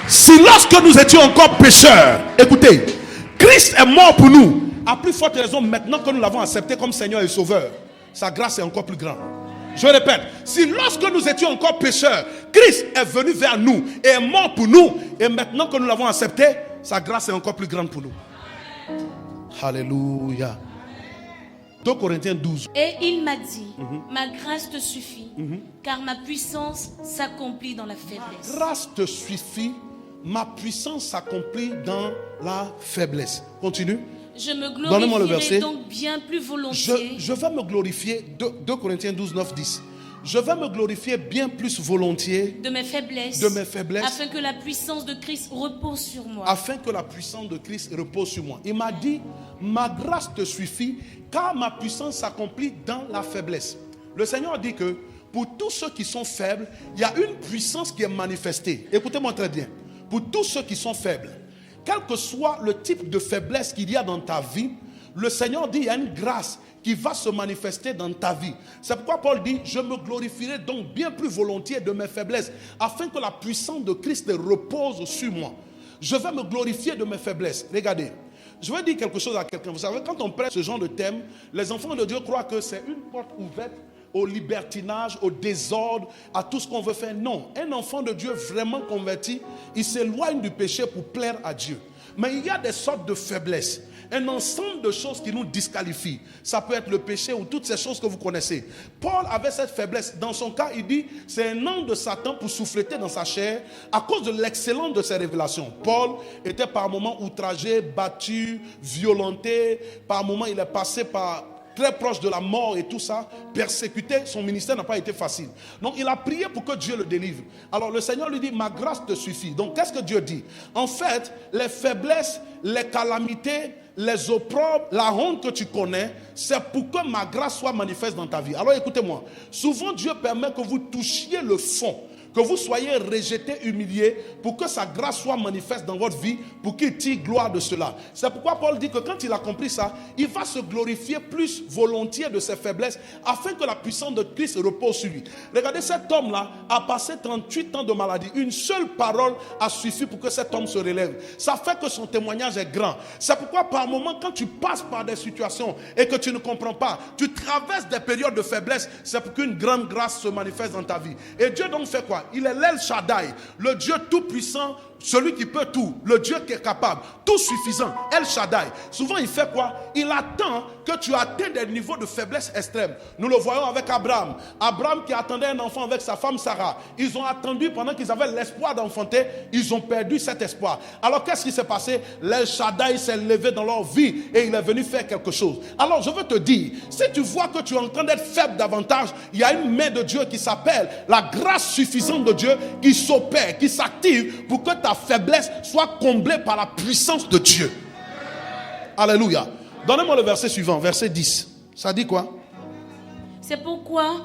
Si lorsque nous étions encore pécheurs, écoutez, Christ est mort pour nous, à plus forte raison maintenant que nous l'avons accepté comme Seigneur et Sauveur, sa grâce est encore plus grande. Je répète, si lorsque nous étions encore pécheurs, Christ est venu vers nous et est mort pour nous, et maintenant que nous l'avons accepté, sa grâce est encore plus grande pour nous. Alléluia. 2 Corinthiens 12. Et il m'a dit, ma grâce te suffit, car ma puissance s'accomplit dans la faiblesse. Ma grâce te suffit, ma puissance s'accomplit dans la faiblesse. Continue. Je me Donnez-moi le verset. glorifierai donc bien plus volontiers. Je vais me glorifier, 2 Corinthiens 12, 9, 10. Je vais me glorifier bien plus volontiers de mes faiblesses, afin que la puissance de Christ repose sur moi. Afin que la puissance de Christ repose sur moi. Il m'a dit, ma grâce te suffit, car ma puissance s'accomplit dans la faiblesse. Le Seigneur dit que pour tous ceux qui sont faibles, il y a une puissance qui est manifestée. Écoutez-moi très bien. Pour tous ceux qui sont faibles, quel que soit le type de faiblesse qu'il y a dans ta vie, le Seigneur dit, il y a une grâce qui va se manifester dans ta vie. C'est pourquoi Paul dit, je me glorifierai donc bien plus volontiers de mes faiblesses, afin que la puissance de Christ repose sur moi. Je vais me glorifier de mes faiblesses. Regardez, je vais dire quelque chose à quelqu'un. Vous savez, quand on prête ce genre de thème, les enfants de Dieu croient que c'est une porte ouverte au libertinage, au désordre, à tout ce qu'on veut faire. Non, un enfant de Dieu vraiment converti, il s'éloigne du péché pour plaire à Dieu. Mais il y a des sortes de faiblesses, un ensemble de choses qui nous disqualifient. Ça peut être le péché ou toutes ces choses que vous connaissez. Paul avait cette faiblesse. Dans son cas, il dit, c'est un ange de Satan pour souffleter dans sa chair à cause de l'excellence de ses révélations. Paul était par moments outragé, battu, violenté. Par moments, il est passé par très proche de la mort et tout ça, persécuté. Son ministère n'a pas été facile. Donc il a prié pour que Dieu le délivre. Alors le Seigneur lui dit, ma grâce te suffit. Donc qu'est-ce que Dieu dit? En fait, les faiblesses, les calamités, les opprobes, la honte que tu connais, c'est pour que ma grâce soit manifeste dans ta vie. Alors écoutez-moi, souvent Dieu permet que vous touchiez le fond, que vous soyez rejeté, humilié, pour que sa grâce soit manifeste dans votre vie, pour qu'il tire gloire de cela. C'est pourquoi Paul dit que quand il a compris ça, il va se glorifier plus volontiers de ses faiblesses, afin que la puissance de Christ repose sur lui. Regardez, cet homme-là a passé 38 ans de maladie. Une seule parole a suffi pour que cet homme se relève. Ça fait que son témoignage est grand. C'est pourquoi par moments, quand tu passes par des situations et que tu ne comprends pas, tu traverses des périodes de faiblesse, c'est pour qu'une grande grâce se manifeste dans ta vie. Et Dieu donc fait quoi? Il est l'El Shaddai, le Dieu tout-puissant, celui qui peut tout, le Dieu qui est capable, tout suffisant, El Shaddai. Souvent il fait quoi? Il attend que tu atteignes des niveaux de faiblesse extrême. Nous le voyons avec Abraham. Abraham qui attendait un enfant avec sa femme Sarah. Ils ont attendu pendant qu'ils avaient l'espoir d'enfanter. Ils ont perdu cet espoir. Alors qu'est-ce qui s'est passé? L'El Shaddai s'est levé dans leur vie et il est venu faire quelque chose. Alors je veux te dire, si tu vois que tu es en train d'être faible davantage, il y a une main de Dieu qui s'appelle la grâce suffisante de Dieu qui s'opère, qui s'active pour que ta faiblesse soit comblée par la puissance de Dieu. Alléluia. Donnez-moi le verset suivant, verset 10. Ça dit quoi? C'est pourquoi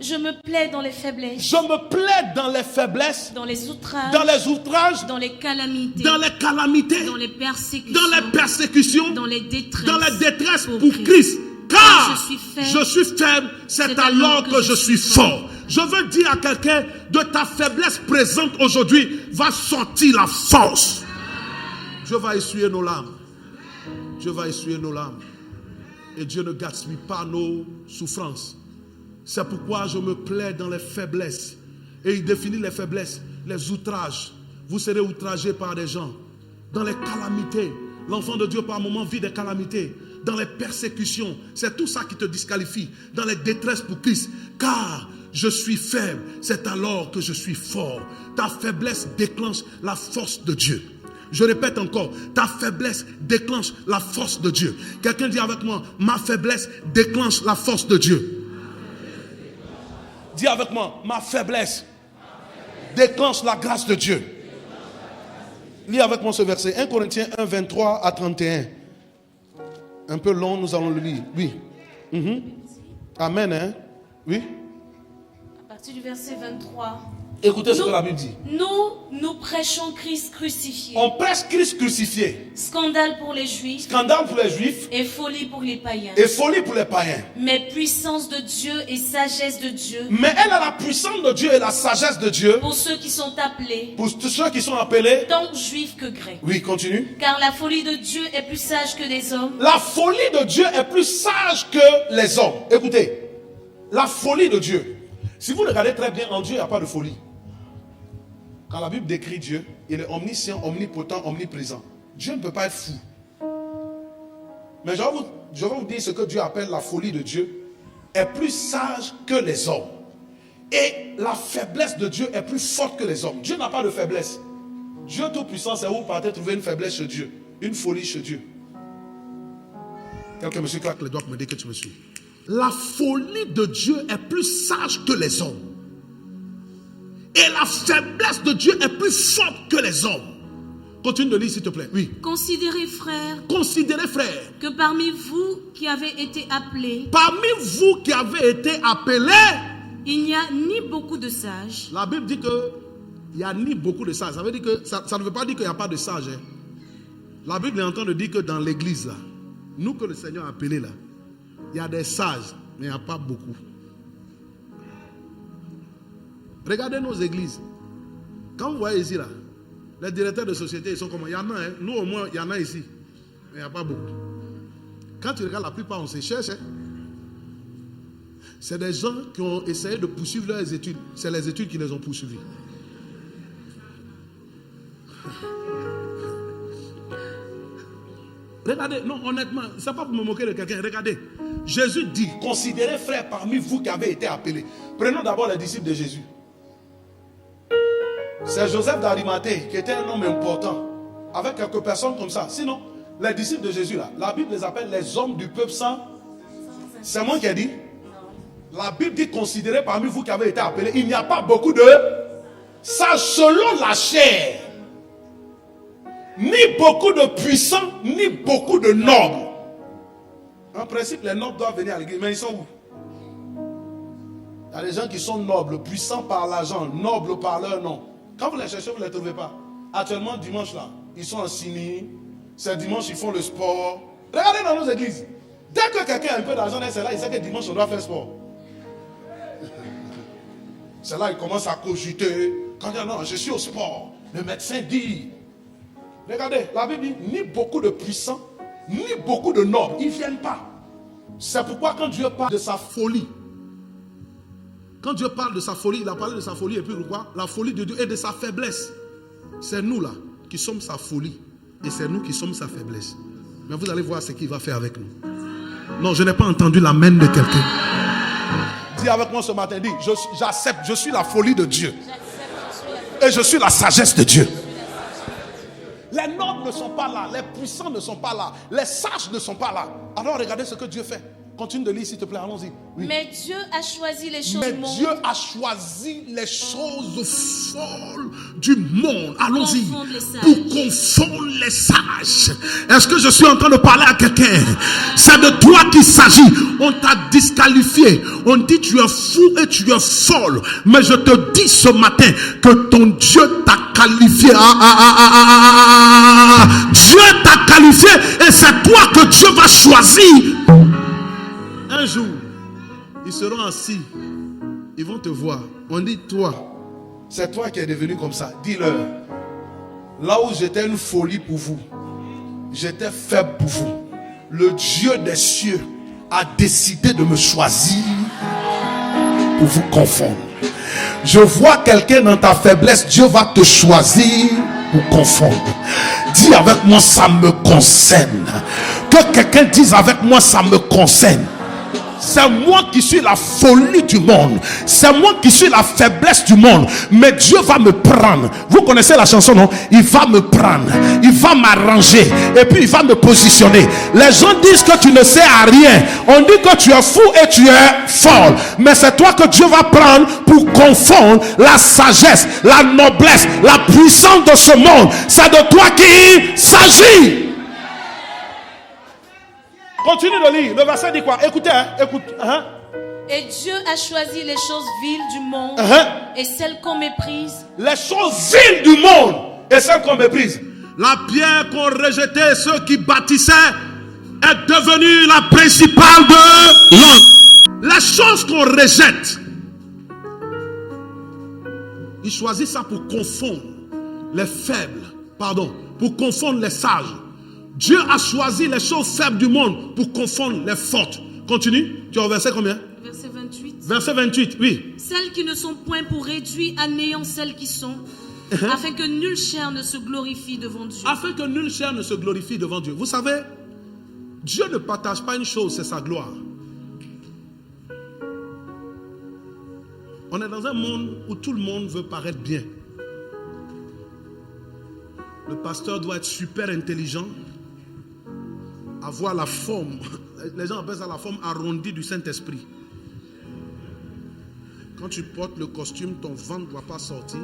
je me plais dans les faiblesses. Je me plais dans les faiblesses. Dans les outrages. Dans les outrages. Dans les calamités. Dans les calamités. Dans les persécutions. Dans les persécutions. Dans les détresses. Dans les détresses pour Christ. Car je suis faible, c'est alors que je suis fort. Je veux dire à quelqu'un, de ta faiblesse présente aujourd'hui, va sortir la force. Dieu va essuyer nos larmes. Dieu va essuyer nos larmes. Et Dieu ne gaspille pas nos souffrances. C'est pourquoi je me plais dans les faiblesses. Et il définit les faiblesses, les outrages. Vous serez outragés par des gens. Dans les calamités. L'enfant de Dieu par moments vit des calamités. Dans les persécutions. C'est tout ça qui te disqualifie. Dans les détresses pour Christ. Car je suis faible, c'est alors que je suis fort. Ta faiblesse déclenche la force de Dieu. Je répète encore, ta faiblesse déclenche la force de Dieu. Quelqu'un dit avec moi, ma faiblesse déclenche la force de Dieu. Dis avec moi, ma faiblesse déclenche la grâce de Dieu. Lis avec moi ce verset, 1 Corinthiens 1, 23 à 31. Un peu long, nous allons le lire. Oui. Amen, hein? Oui. À partir du verset 23. Écoutez ce que la Bible dit. Nous prêchons Christ crucifié. On prêche Christ crucifié. Scandale pour les Juifs. Scandale pour les Juifs. Et folie pour les païens. Et folie pour les païens. Mais puissance de Dieu et sagesse de Dieu. Mais elle a la puissance de Dieu et la sagesse de Dieu. Pour ceux qui sont appelés. Pour tous ceux qui sont appelés. Tant juifs que grecs. Oui, continue. Car la folie de Dieu est plus sage que les hommes. La folie de Dieu est plus sage que les hommes. Écoutez. La folie de Dieu. Si vous regardez très bien, en Dieu, il n'y a pas de folie. Quand la Bible décrit Dieu, il est omniscient, omnipotent, omniprésent. Dieu ne peut pas être fou. Mais je vais vous dire ce que Dieu appelle la folie de Dieu est plus sage que les hommes. Et la faiblesse de Dieu est plus forte que les hommes. Dieu n'a pas de faiblesse. Dieu tout-puissant, c'est où vous partez trouver une faiblesse chez Dieu. Une folie chez Dieu. Quelqu'un me suit, claque les doigts pour me dire que tu me suis. La folie de Dieu est plus sage que les hommes. Et la faiblesse de Dieu est plus forte que les hommes. Continue de lire s'il te plaît. Oui. Considérez frères. Considérez frères. Que parmi vous qui avez été appelés. Parmi vous qui avez été appelés. Il n'y a ni beaucoup de sages. La Bible dit que il n'y a ni beaucoup de sages. Ça veut dire que ça ne veut pas dire qu'il n'y a pas de sages. Hein. La Bible est en train de dire que dans l'église là, nous que le Seigneur a appelés là, il y a des sages, mais il n'y a pas beaucoup. Regardez nos églises. Quand vous voyez ici là, les directeurs de société, ils sont comme, il y en a, hein. Nous au moins, il y en a ici, mais il n'y a pas beaucoup. Quand tu regardes la plupart, on se cherche. Hein. C'est des gens qui ont essayé de poursuivre leurs études. C'est les études qui les ont poursuivis. Regardez, non, honnêtement, ce n'est pas pour me moquer de quelqu'un. Regardez, Jésus dit, considérez frères parmi vous qui avez été appelés. Prenons d'abord les disciples de Jésus. C'est Joseph d'Arimathée qui était un homme important, avec quelques personnes comme ça. Sinon, les disciples de Jésus, là, la Bible les appelle les hommes du peuple sans. C'est moi qui ai dit. La Bible dit, considérez parmi vous qui avez été appelés. Il n'y a pas beaucoup de sages selon la chair. Ni beaucoup de puissants, ni beaucoup de nobles. En principe, les nobles doivent venir à l'église. Mais ils sont où? Il y a des gens qui sont nobles, puissants par l'argent, nobles par leur nom. Quand vous les cherchez, vous ne les trouvez pas. Actuellement, dimanche là, ils sont en ciné. C'est dimanche, ils font le sport. Regardez dans nos églises. Dès que quelqu'un a un peu d'argent, c'est là, il sait que dimanche, on doit faire sport. C'est là, il commence à cogiter. Quand il dit non, je suis au sport. Le médecin dit. Regardez, la Bible dit, ni beaucoup de puissants, ni beaucoup de nobles, ils ne viennent pas. C'est pourquoi quand Dieu parle de sa folie, quand Dieu parle de sa folie, il a parlé de sa folie et puis quoi? La folie de Dieu et de sa faiblesse. C'est nous là qui sommes sa folie et c'est nous qui sommes sa faiblesse. Mais vous allez voir ce qu'il va faire avec nous. Non, je n'ai pas entendu l'amen de quelqu'un. Dis avec moi ce matin, dis, j'accepte, je suis la folie de Dieu. Et je suis la sagesse de Dieu. Les nobles ne sont pas là, les puissants ne sont pas là, les sages ne sont pas là. Alors regardez ce que Dieu fait. Continue de lire s'il te plaît, allons-y. Oui. Mais Dieu a choisi les choses Mais Dieu a choisi les choses folles du monde. Allons-y. Pour confondre les sages. Est-ce que je suis en train de parler à quelqu'un? C'est de toi qu'il s'agit. On t'a disqualifié. On dit tu es fou et tu es folle. Mais je te dis ce matin que ton Dieu t'a qualifié. Dieu t'a qualifié et c'est toi que Dieu va choisir. Un jour, ils seront assis, ils vont te voir. On dit toi, c'est toi qui es devenu comme ça. Dis-leur, là où j'étais une folie pour vous, j'étais faible pour vous. Le Dieu des cieux a décidé de me choisir pour vous confondre. Je vois quelqu'un dans ta faiblesse, Dieu va te choisir pour confondre. Dis avec moi, ça me concerne. Que quelqu'un dise avec moi, ça me concerne. C'est moi qui suis la folie du monde. C'est moi qui suis la faiblesse du monde. Mais Dieu va me prendre. Vous connaissez la chanson, non? Il va me prendre. Il va m'arranger. Et puis il va me positionner. Les gens disent que tu ne sais à rien. On dit que tu es fou et tu es folle. Mais c'est toi que Dieu va prendre pour confondre la sagesse, la noblesse, la puissance de ce monde. C'est de toi qu'il s'agit. Continue de lire. Le verset dit quoi? Écoutez, écoute. Et Dieu a choisi les choses viles du monde et celles qu'on méprise. Les choses viles du monde et celles qu'on méprise. La pierre qu'on rejetait, ceux qui bâtissaient, est devenue la principale de l'homme. Les choses qu'on rejette, il choisit ça pour confondre les faibles, pour confondre les sages. Dieu a choisi les choses faibles du monde pour confondre les fortes. Continue, tu as au verset combien? Verset 28. Verset 28, oui. Celles qui ne sont point pour réduire à néant celles qui sont, afin que nulle chair ne se glorifie devant Dieu. Afin que nulle chair ne se glorifie devant Dieu. Vous savez, Dieu ne partage pas une chose, c'est sa gloire. On est dans un monde où tout le monde veut paraître bien. Le pasteur doit être super intelligent, avoir la forme, les gens appellent ça la forme arrondie du Saint-Esprit. Quand tu portes le costume, ton ventre ne doit pas sortir.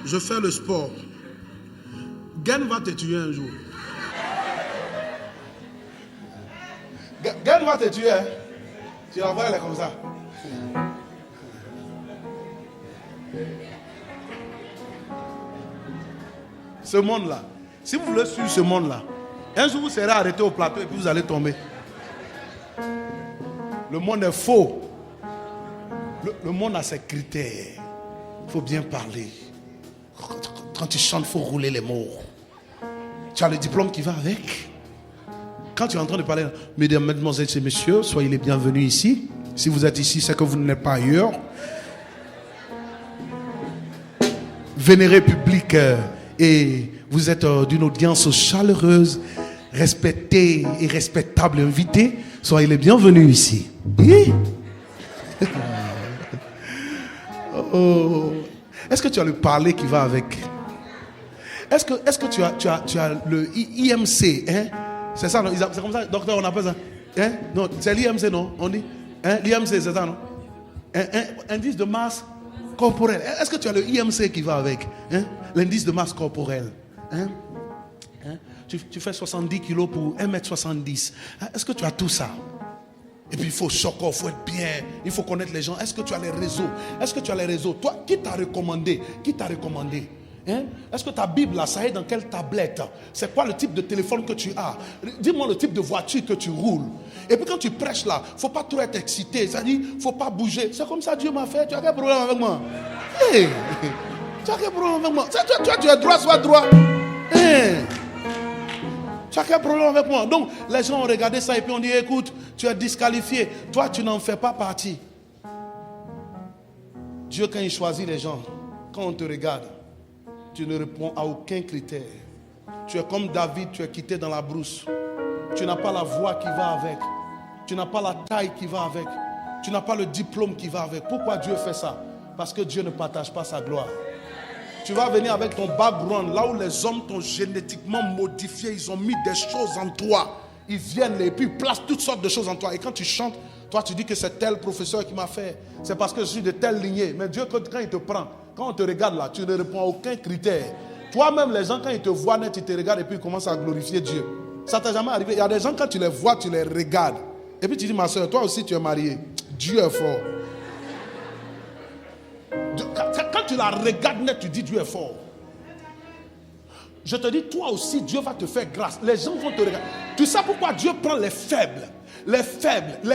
Je fais le sport. Gain va te tuer un jour. Gain va te tuer. Hein? Tu vas voir, elle est comme ça. Ce monde-là, si vous voulez suivre ce monde-là, un jour vous serez arrêté au plateau et puis vous allez tomber. Le monde est faux. Le monde a ses critères. Il faut bien parler. Quand tu chantes, il faut rouler les mots. Tu as le diplôme qui va avec. Quand tu es en train de parler, mesdames, mesdemoiselles et messieurs, soyez les bienvenus ici. Si vous êtes ici, c'est que vous n'êtes pas ailleurs. Vénéré public et vous êtes d'une audience chaleureuse, respectée et respectable invité. Soyez les bienvenus ici. Oui? Oh. Est-ce que tu as le parler qui va avec? Est-ce que tu as le IMC, hein? C'est ça, non? C'est comme ça, docteur, on appelle ça. Hein? Non, c'est l'IMC, non? On dit? Hein? L'IMC, c'est ça, non? Indice de masse corporelle. Est-ce que tu as le IMC qui va avec? Hein? L'indice de masse corporelle. Hein? Hein? Tu fais 70 kilos pour 1m70. Est-ce que tu as tout ça? Et puis il faut choquer, il faut être bien, il faut connaître les gens. Est-ce que tu as les réseaux? Est-ce que tu as les réseaux? Toi, qui t'a recommandé? Qui t'a recommandé? Hein? Est-ce que ta Bible, là, ça est dans quelle tablette? C'est quoi le type de téléphone que tu as? Dis-moi le type de voiture que tu roules. Et puis quand tu prêches là, il ne faut pas trop être excité. C'est-à-dire, il ne faut pas bouger. C'est comme ça Dieu m'a fait. Tu as quel problème avec moi? Hey! Tu as quel problème avec moi? Toi, tu es droit, sois droit. Hey! Tu as quel problème avec moi? Donc, les gens ont regardé ça et puis on dit, écoute, tu es disqualifié. Toi, tu n'en fais pas partie. Dieu, quand il choisit les gens, quand on te regarde, tu ne réponds à aucun critère. Tu es comme David, tu es quitté dans la brousse. Tu n'as pas la voix qui va avec. Tu n'as pas la taille qui va avec. Tu n'as pas le diplôme qui va avec. Pourquoi Dieu fait ça? Parce que Dieu ne partage pas sa gloire. Tu vas venir avec ton background, là où les hommes t'ont génétiquement modifié, ils ont mis des choses en toi. Ils viennent et puis ils placent toutes sortes de choses en toi. Et quand tu chantes, toi tu dis que c'est tel professeur qui m'a fait. C'est parce que je suis de telle lignée. Mais Dieu, quand il te prend, quand on te regarde là, tu ne réponds à aucun critère. Toi-même, les gens, quand ils te voient net, ils te regardent et puis ils commencent à glorifier Dieu. Ça t'est jamais arrivé? Il y a des gens, quand tu les vois, tu les regardes. Et puis tu dis, ma soeur, toi aussi tu es mariée. Dieu est fort. Quand tu la regardes net, tu dis Dieu est fort. Je te dis, toi aussi, Dieu va te faire grâce. Les gens vont te regarder. Tu sais pourquoi Dieu prend les faibles, les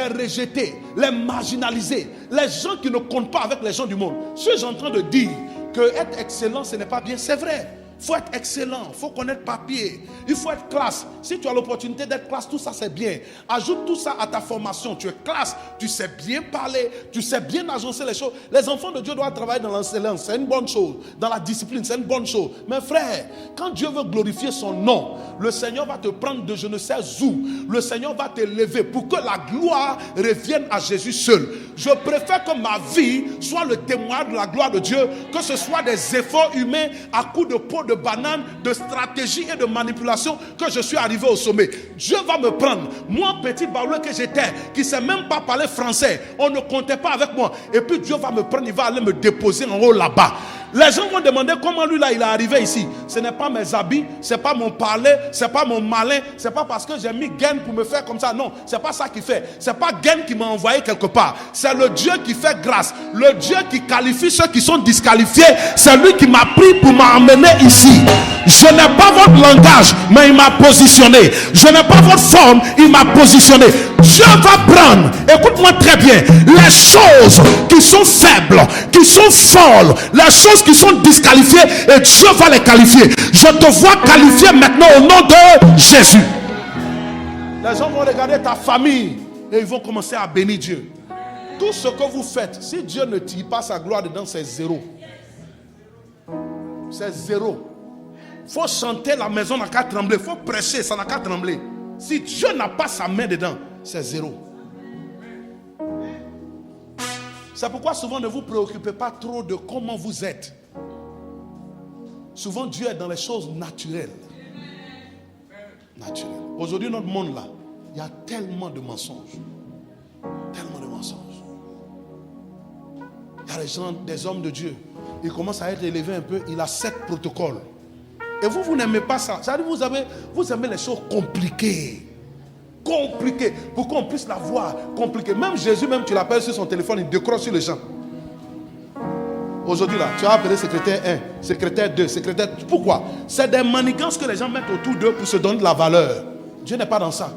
rejetés, les marginalisés, les gens qui ne comptent pas avec les gens du monde. Suis-je en train de dire que être excellent, ce n'est pas bien? C'est vrai. Il faut être excellent, il faut connaître papier, il faut être classe. Si tu as l'opportunité d'être classe, tout ça c'est bien. Ajoute tout ça à ta formation. Tu es classe, tu sais bien parler, tu sais bien agencer les choses. Les enfants de Dieu doivent travailler dans l'excellence, c'est une bonne chose. Dans la discipline, c'est une bonne chose. Mais frère, quand Dieu veut glorifier son nom, le Seigneur va te prendre de je ne sais où. Le Seigneur va te lever pour que la gloire revienne à Jésus seul. Je préfère que ma vie soit le témoin de la gloire de Dieu, que ce soit des efforts humains à coups de peau de banane, de stratégie et de manipulation que je suis arrivé au sommet. Dieu va me prendre, moi petit baoulé que j'étais, qui ne sait même pas parler français, on ne comptait pas avec moi, et puis Dieu va me prendre, il va aller me déposer en haut là-bas. Les gens vont demander comment lui là il est arrivé ici. Ce n'est pas mes habits, c'est pas mon parler, c'est pas mon malin, c'est pas parce que j'ai mis gain pour me faire comme ça. Non, c'est pas ça qui fait. C'est pas gain qui m'a envoyé quelque part. C'est le Dieu qui fait grâce. Le Dieu qui qualifie ceux qui sont disqualifiés. C'est lui qui m'a pris pour m'emmener ici. Je n'ai pas votre langage, mais il m'a positionné. Je n'ai pas votre forme, il m'a positionné. Dieu va prendre, écoute-moi très bien, les choses qui sont faibles, qui sont folles, les choses qui sont disqualifiées, et Dieu va les qualifier. Je te vois qualifié maintenant au nom de Jésus. Les gens vont regarder ta famille et ils vont commencer à bénir Dieu. Tout ce que vous faites, si Dieu ne tire pas sa gloire dedans, c'est zéro. C'est zéro. Il faut chanter, la maison n'a qu'à trembler. Il faut prêcher, ça n'a qu'à trembler. Si Dieu n'a pas sa main dedans, c'est zéro. C'est pourquoi souvent ne vous préoccupez pas trop de comment vous êtes. Souvent Dieu est dans les choses naturelles. Naturelles. Aujourd'hui, notre monde là, il y a tellement de mensonges. Tellement de mensonges. Il y a des gens, des hommes de Dieu. Ils commencent à être élevés un peu. Il a 7 protocoles. Et vous n'aimez pas ça. C'est-à-dire vous aimez les choses compliquées. Compliquées. Pour qu'on puisse la voir compliquée. Même Jésus, même tu l'appelles sur son téléphone, il décroche sur les gens. Aujourd'hui là, tu as appelé secrétaire 1, secrétaire 2, secrétaire... Pourquoi? C'est des manigances que les gens mettent autour d'eux pour se donner de la valeur. Dieu n'est pas dans ça.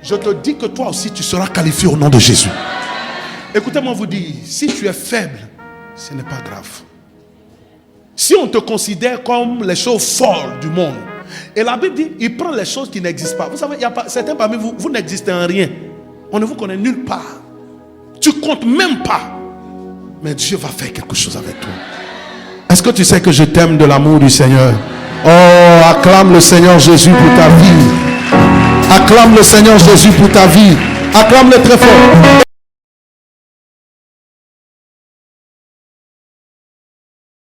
Je te dis que toi aussi tu seras qualifié au nom de Jésus. Écoutez-moi vous dire, si tu es faible, ce n'est pas grave. Si on te considère comme les choses folles du monde, et la Bible dit, il prend les choses qui n'existent pas. Vous savez, il y a pas, certains parmi vous, vous n'existez en rien. On ne vous connaît nulle part. Tu comptes même pas. Mais Dieu va faire quelque chose avec toi. Est-ce que tu sais que je t'aime de l'amour du Seigneur? Oh, acclame le Seigneur Jésus pour ta vie. Acclame le Seigneur Jésus pour ta vie. Acclame-le très fort.